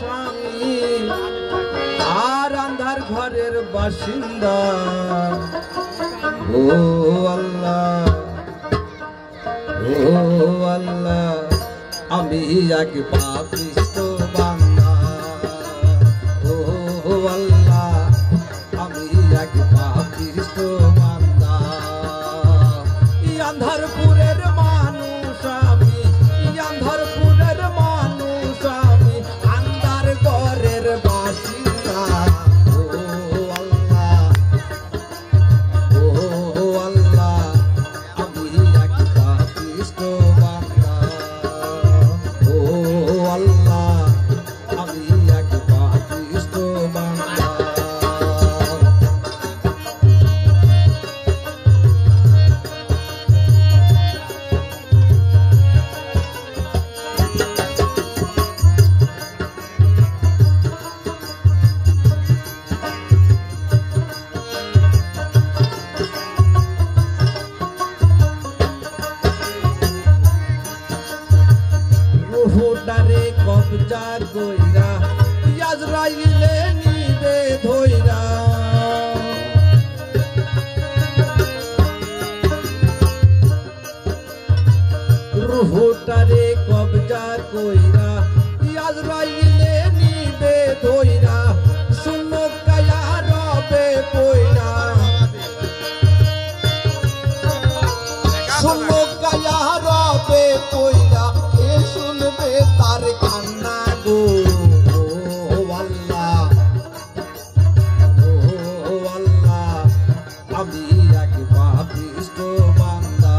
স্বামী আর আন্ধার ঘরের বাসিন্দা। ও আল্লাহ, ও আল্লাহ, আমি এক পাপিষ্ঠ বান্দা। ও আল্লাহ, আমি এক পাপিষ্ঠ বান্দা। আন্ধারপুরের মানুষ আমি, আন্ধারপুরের মানুষ আমি, আন্ধার ঘরের বাসিন্দা। ও আল্লাহ, ও আল্লাহ, আমি এক পাপিষ্ঠ বান্দা। ও আল্লাহ, আমি এক পাপিষ্ঠ বান্দা। রুহুটারে কবজা কইরা আজরাইলে নিবে ধইরা। রুহুটারে কবজা কইরা আজরাইলে নিবে ধইরা। শুনো কায়া রবে পয়রা, শুনো কায়া রবে পয়রা, কে শুনবে তার কান্না গো। ও আল্লাহ, ও আল্লাহ, আমি এক পাপিষ্ঠ বান্দা।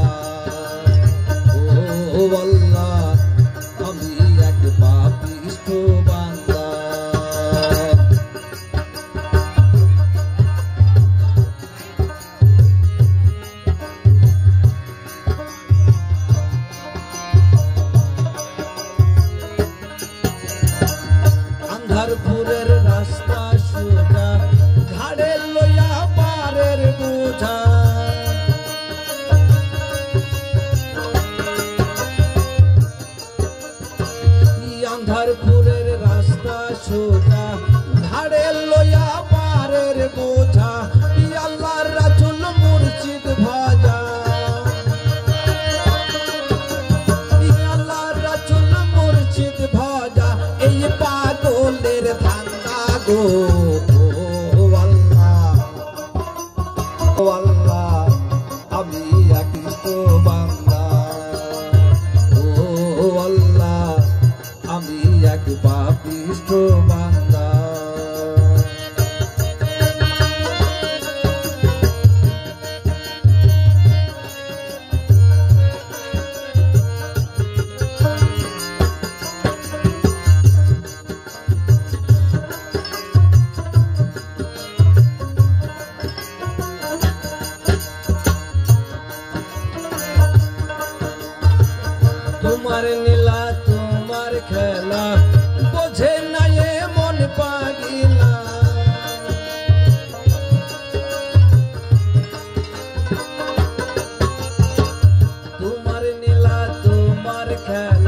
ও আল্লাহ, আমি এক পাপিষ্ঠ বান্দা। আন্ধারপুরের রাস্তা সোজা, ঘাড়ে লইয়া পারের বোঝা। আন্ধারপুরের রাস্তা সোজা, ঘাড়ে লইয়া পারের বোঝা। আল্লাহর রাসূল মুর্শিদ ভাজা, আল্লাহর রাসূল মুর্শিদ ভাজা। এই পাগলের ধান্দা গো। ও আল্লাহ, ও আল্লাহ, আমি এক পাপিষ্ঠ বান্দা। ও আল্লাহ, আমি এক পাপিষ্ঠ বান্দা। তোমার নীলা তোমার খেলা বোঝে না এ মন পাগিলা। তোমার নীলা তোমার খেলা